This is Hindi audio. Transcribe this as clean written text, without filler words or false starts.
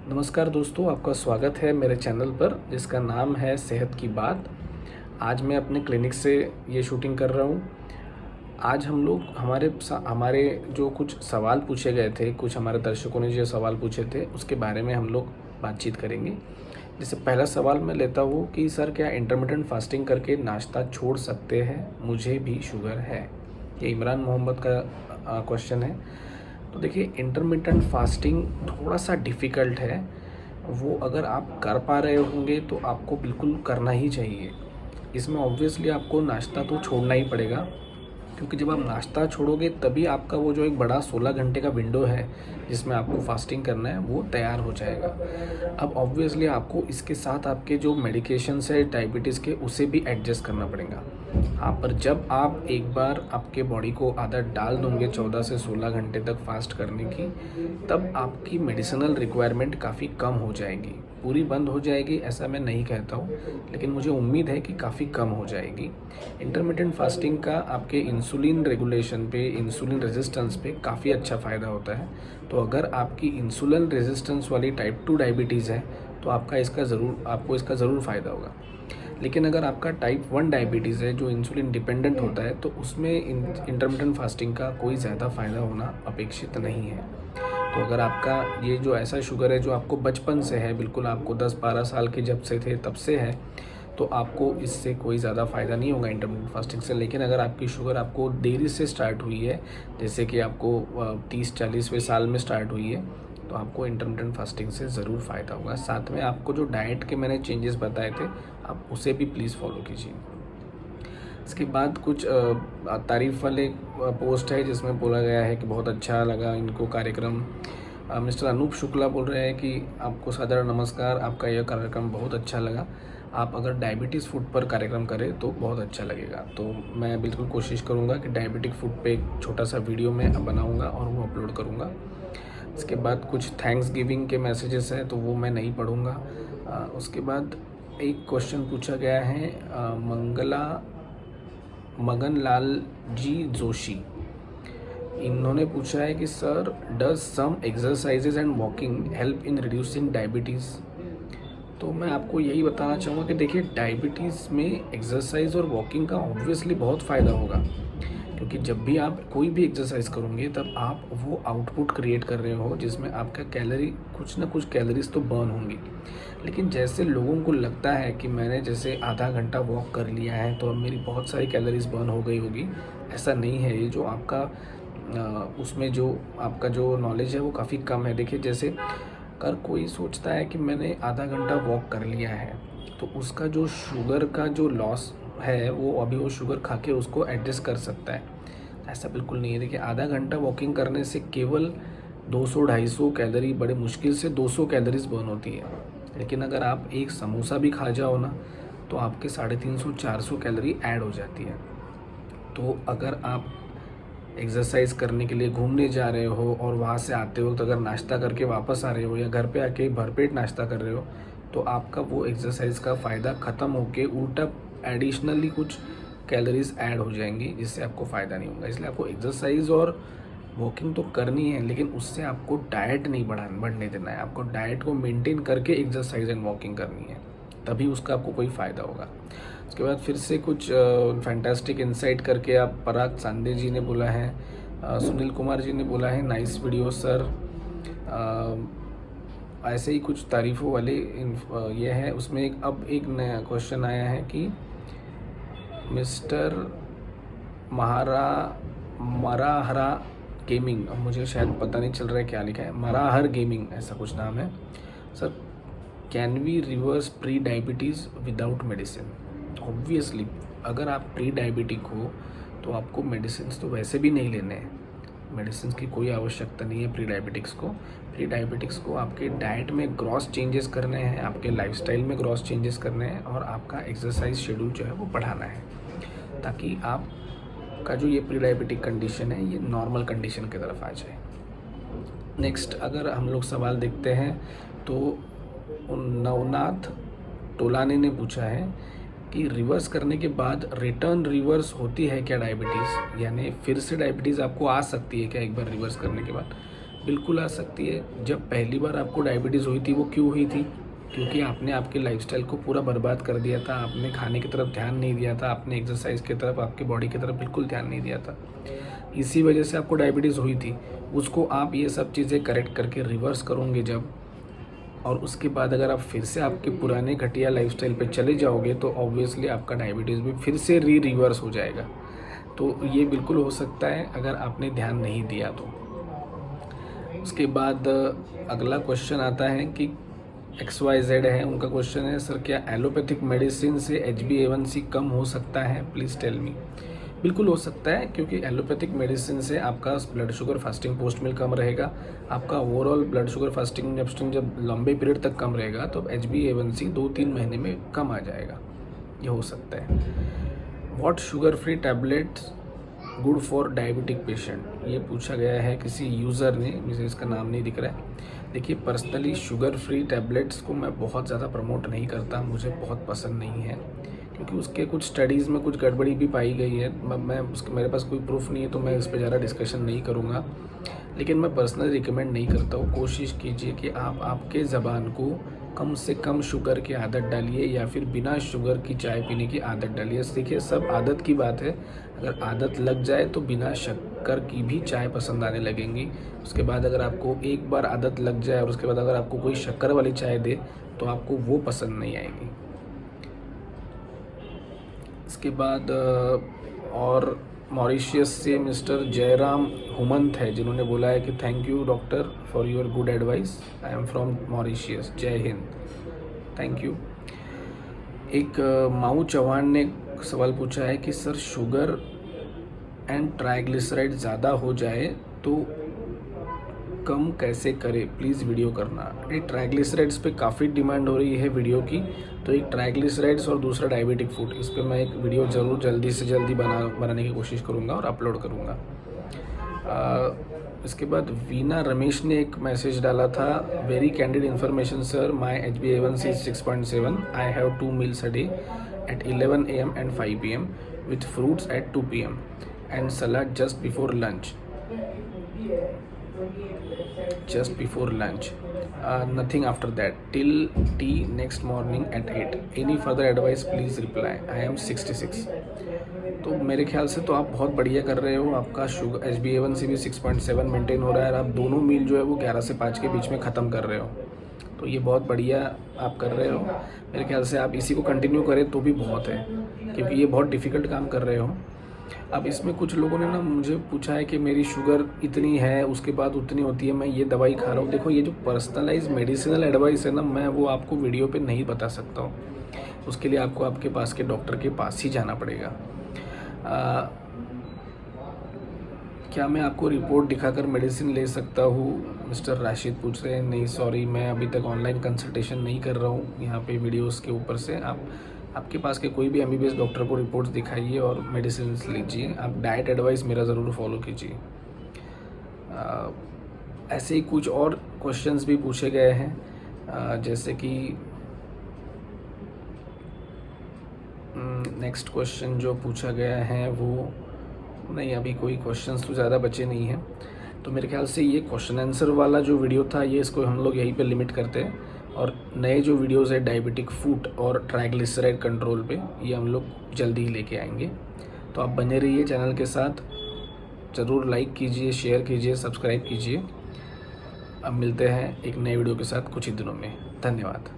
नमस्कार दोस्तों, आपका स्वागत है मेरे चैनल पर जिसका नाम है सेहत की बात। आज मैं अपने क्लिनिक से ये शूटिंग कर रहा हूँ। आज हम लोग हमारे जो कुछ सवाल पूछे गए थे, कुछ हमारे दर्शकों ने जो सवाल पूछे थे उसके बारे में हम लोग बातचीत करेंगे। जैसे पहला सवाल मैं लेता हूँ कि सर क्या इंटरमिटेंट फास्टिंग करके नाश्ता छोड़ सकते हैं? मुझे भी शुगर है। ये इमरान मोहम्मद का क्वेश्चन है। तो देखिए, इंटरमिटेंट फास्टिंग थोड़ा सा डिफ़िकल्ट है। वो अगर आप कर पा रहे होंगे तो आपको बिल्कुल करना ही चाहिए। इसमें ऑब्वियसली आपको नाश्ता तो छोड़ना ही पड़ेगा, क्योंकि जब आप नाश्ता छोड़ोगे तभी आपका वो जो एक बड़ा 16 घंटे का विंडो है जिसमें आपको फास्टिंग करना है वो तैयार हो जाएगा। अब ऑब्वियसली आपको इसके साथ आपके जो मेडिकेशंस है डायबिटीज़ के उसे भी एडजस्ट करना पड़ेगा। हाँ, पर जब आप एक बार आपके बॉडी को आदत डाल दोगे 14 से 16 घंटे तक फास्ट करने की, तब आपकी मेडिसिनल रिक्वायरमेंट काफ़ी कम हो जाएगी। पूरी बंद हो जाएगी ऐसा मैं नहीं कहता हूँ, लेकिन मुझे उम्मीद है कि काफ़ी कम हो जाएगी। इंटरमिटेंट फास्टिंग का आपके इंसुलिन रेगुलेशन पे, इंसुलिन रेजिस्टेंस पे काफ़ी अच्छा फ़ायदा होता है। तो अगर आपकी इंसुलिन रेजिस्टेंस वाली टाइप 2 डायबिटीज़ है तो आपको इसका ज़रूर फ़ायदा होगा। लेकिन अगर आपका टाइप 1 डायबिटीज़ है जो इंसुलिन डिपेंडेंट होता है तो उसमें इंटरमिटेंट फास्टिंग का कोई ज़्यादा फ़ायदा होना अपेक्षित नहीं है। तो अगर आपका ये जो ऐसा शुगर है जो आपको बचपन से है, बिल्कुल आपको 10-12 साल के जब से थे तब से है, तो आपको इससे कोई ज़्यादा फ़ायदा नहीं होगा इंटरमिटेंट फास्टिंग से। लेकिन अगर आपकी शुगर आपको देरी से स्टार्ट हुई है, जैसे कि आपको 30-40वें साल में स्टार्ट हुई है, तो आपको इंटरमिटेंट फास्टिंग से ज़रूर फ़ायदा होगा। साथ में आपको जो डाइट के मैंने चेंजेस बताए थे, आप उसे भी प्लीज़ फॉलो कीजिए। इसके बाद कुछ तारीफ़ वाले पोस्ट है जिसमें बोला गया है कि बहुत अच्छा लगा इनको कार्यक्रम। मिस्टर अनूप शुक्ला बोल रहे हैं कि आपको सादर नमस्कार, आपका यह कार्यक्रम बहुत अच्छा लगा। आप अगर डायबिटीज़ फूड पर कार्यक्रम करें तो बहुत अच्छा लगेगा। तो मैं बिल्कुल कोशिश करूँगा कि डायबिटिक फूड पे एक छोटा सा वीडियो मैं बनाऊँगा और वो अपलोड करूँगा। इसके बाद कुछ थैंक्स गिविंग के मैसेजेस हैं तो वो मैं नहीं पढ़ूँगा। उसके बाद एक क्वेश्चन पूछा गया है मगन लाल जी जोशी। इन्होंने पूछा है कि sir, does some exercises and walking help in reducing diabetes? तो मैं आपको यही बताना चाहूँगा कि देखिए, डायबिटीज़ में एक्सरसाइज और वॉकिंग का ऑब्वियसली बहुत फ़ायदा होगा, क्योंकि जब भी आप कोई भी एक्सरसाइज करोगे तब आप वो आउटपुट क्रिएट कर रहे हो जिसमें आपका कुछ ना कुछ कैलोरीज तो बर्न होंगी। लेकिन जैसे लोगों को लगता है कि मैंने जैसे आधा घंटा वॉक कर लिया है तो अब मेरी बहुत सारी कैलोरीज बर्न हो गई होगी, ऐसा नहीं है। ये जो आपका उसमें जो आपका जो नॉलेज है वो काफ़ी कम है। देखिए, जैसे अगर कोई सोचता है कि मैंने आधा घंटा वॉक कर लिया है तो उसका जो शुगर का जो लॉस है वो अभी वो शुगर खा के उसको एडजस्ट कर सकता है। ऐसा बिल्कुल नहीं है। देखिए, आधा घंटा वॉकिंग करने से केवल 200-250 कैलोरी, बड़े मुश्किल से 200 कैलोरीज बर्न होती है। लेकिन अगर आप एक समोसा भी खा जाओ ना तो आपके 350-400 कैलोरी ऐड हो जाती है। तो अगर आप एक्सरसाइज करने के लिए घूमने जा रहे हो और वहाँ से आते वक्त अगर नाश्ता करके वापस आ रहे हो या घर पे आके भरपेट नाश्ता कर रहे हो तो आपका वो एक्सरसाइज का फ़ायदा ख़त्म होके उल्टा एडिशनली कुछ कैलोरीज ऐड हो जाएंगी जिससे आपको फ़ायदा नहीं होगा। इसलिए आपको एक्सरसाइज और वॉकिंग तो करनी है, लेकिन उससे आपको डाइट नहीं बढ़ने देना है। आपको डाइट को मेंटेन करके एक्सरसाइज एंड वॉकिंग करनी है, तभी उसका आपको कोई फ़ायदा होगा। उसके बाद फिर से कुछ फैंटास्टिक इंसाइट करके आप पराग सांदे जी ने बोला है, सुनील कुमार जी ने बोला है नाइस वीडियो सर। ऐसे ही कुछ तारीफ़ों वाले ये है। उसमें एक नया क्वेश्चन आया है कि मिस्टर मराहरा गेमिंग, अब मुझे शायद पता नहीं चल रहा है क्या लिखा है, मराहर गेमिंग ऐसा कुछ नाम है। Sir, can we reverse pre diabetes without medicine? Obviously अगर आप प्री डायबिटिक हो तो आपको मेडिसिन तो वैसे भी नहीं लेने हैं। मेडिसिन की कोई आवश्यकता नहीं है प्री डायबिटिक्स को आपके डाइट में ग्रॉस चेंजेस करने हैं, आपके लाइफस्टाइल में ग्रॉस चेंजेस करने हैं और आपका एक्सरसाइज शेड्यूल जो है वो बढ़ाना है, ताकि आपका जो ये प्री डायबिटिक कंडीशन है ये नॉर्मल कंडीशन की तरफ आ जाए। नेक्स्ट अगर हम लोग सवाल देखते हैं तो नवनाथ टोलाने ने पूछा है कि रिवर्स करने के बाद रिटर्न रिवर्स होती है क्या डायबिटीज़? यानी फिर से डायबिटीज़ आपको आ सकती है क्या एक बार रिवर्स करने के बाद? बिल्कुल आ सकती है। जब पहली बार आपको डायबिटीज़ हुई थी वो क्यों हुई थी? क्योंकि आपने आपके लाइफस्टाइल को पूरा बर्बाद कर दिया था, आपने खाने की तरफ ध्यान नहीं दिया था, आपने एक्सरसाइज की तरफ, आपकी बॉडी की तरफ बिल्कुल ध्यान नहीं दिया था। इसी वजह से आपको डायबिटीज़ हुई थी। उसको आप ये सब चीज़ें करेक्ट करके रिवर्स करोगे जब, और उसके बाद अगर आप फिर से आपके पुराने घटिया लाइफस्टाइल पे चले जाओगे तो ऑब्वियसली आपका डायबिटीज़ भी फिर से रिवर्स हो जाएगा। तो ये बिल्कुल हो सकता है अगर आपने ध्यान नहीं दिया तो। उसके बाद अगला क्वेश्चन आता है कि XYZ है, उनका क्वेश्चन है, सर क्या एलोपैथिक मेडिसिन से HbA1c कम हो सकता है? Please tell me. बिल्कुल हो सकता है, क्योंकि एलोपैथिक मेडिसिन से आपका blood sugar fasting post meal कम रहेगा, आपका ओवरऑल ब्लड शुगर फास्टिंग जब लंबे पीरियड तक कम रहेगा तो HbA1c 2-3 महीने में कम आ जाएगा। ये हो सकता है। What sugar free tablets good for diabetic patient, ये पूछा गया है किसी यूज़र ने, मुझे इसका नाम नहीं दिख रहा है। देखिए, पर्सनली शुगर फ्री टैबलेट्स को मैं बहुत ज़्यादा प्रमोट नहीं करता, मुझे बहुत पसंद नहीं है, क्योंकि उसके कुछ स्टडीज़ में कुछ गड़बड़ी भी पाई गई है। मैं उसके मेरे पास कोई प्रूफ नहीं है तो मैं इस पर ज़्यादा डिस्कशन नहीं करूँगा, लेकिन मैं पर्सनली रिकमेंड नहीं करता हूँ। कोशिश कीजिए कि आप आपके ज़बान को कम से कम शुगर की आदत डालिए, या फिर बिना शुगर की चाय पीने की आदत डालिए। देखिए, सब आदत की बात है। अगर आदत लग जाए तो बिना शक्कर की भी चाय पसंद आने लगेंगी। उसके बाद अगर आपको एक बार आदत लग जाए और उसके बाद अगर आपको कोई शक्कर वाली चाय दे तो आपको वो पसंद नहीं आएगी। इसके बाद और मॉरिशियस से मिस्टर जयराम हुमंत है, जिन्होंने बोला है कि thank you doctor for your good advice, I am from Mauritius, जय हिंद, थैंक यू। एक माऊ चौहान ने सवाल पूछा है कि सर शुगर एंड ट्राइग्लिसराइड ज़्यादा हो जाए तो कम कैसे करें, प्लीज़ वीडियो करना। ये ट्राइग्लिसराइड्स पे काफ़ी डिमांड हो रही है वीडियो की, तो एक ट्राइग्लिसराइड्स और दूसरा डायबिटिक फूड, इस पर मैं एक वीडियो ज़रूर जल्दी से जल्दी बनाने की कोशिश करूँगा और अपलोड करूँगा। इसके बाद वीना रमेश ने एक मैसेज डाला था, very candid information sir, my HbA1c is 6.7, I have 2 meals a day at 11 AM and 5 PM with fruits at 2 PM and salad just before lunch. Nothing after that till tea next morning at 8. Any further advice please reply. I am 66. तो मेरे ख्याल से तो आप बहुत बढ़िया कर रहे हो, आपका शुगर HbA1c भी 6.7 मेंटेन हो रहा है और आप दोनों मील जो है वो 11 से 5 के बीच में ख़त्म कर रहे हो, तो ये बहुत बढ़िया आप कर रहे हो। मेरे ख्याल से आप इसी को कंटिन्यू करें तो भी बहुत है, क्योंकि ये बहुत डिफ़िकल्ट काम कर रहे हो। अब इसमें कुछ लोगों ने ना मुझे पूछा है कि मेरी शुगर इतनी है, उसके बाद उतनी होती है, मैं ये दवाई खा रहा हूँ। देखो, ये जो पर्सनलाइज मेडिसिनल एडवाइस है ना, मैं वो आपको वीडियो पे नहीं बता सकता हूँ। उसके लिए आपको आपके पास के डॉक्टर के पास ही जाना पड़ेगा। क्या मैं आपको रिपोर्ट दिखाकर मेडिसिन ले सकता हूँ? मिस्टर राशिद पूछ रहे हैं। नहीं सॉरी, मैं अभी तक ऑनलाइन कंसल्टेशन नहीं कर रहा हूँ यहाँ पे वीडियोस के ऊपर से। आपके पास के कोई भी MBBS डॉक्टर को रिपोर्ट्स दिखाइए और मेडिसिन लीजिए। आप डाइट एडवाइस मेरा ज़रूर फॉलो कीजिए। ऐसे ही कुछ और क्वेश्चंस भी पूछे गए हैं, जैसे कि नेक्स्ट क्वेश्चन जो पूछा गया है वो नहीं, अभी कोई क्वेश्चंस तो ज़्यादा बचे नहीं हैं, तो मेरे ख्याल से ये क्वेश्चन आंसर वाला जो वीडियो था ये इसको हम लोग यहीं पे लिमिट करते हैं, और नए जो वीडियोस है डायबिटिक फूड और ट्राइग्लिसराइड कंट्रोल पे, ये हम लोग जल्दी ही लेके आएंगे। तो आप बने रहिए चैनल के साथ, ज़रूर लाइक कीजिए, शेयर कीजिए, सब्सक्राइब कीजिए। अब मिलते हैं एक नए वीडियो के साथ कुछ ही दिनों में। धन्यवाद।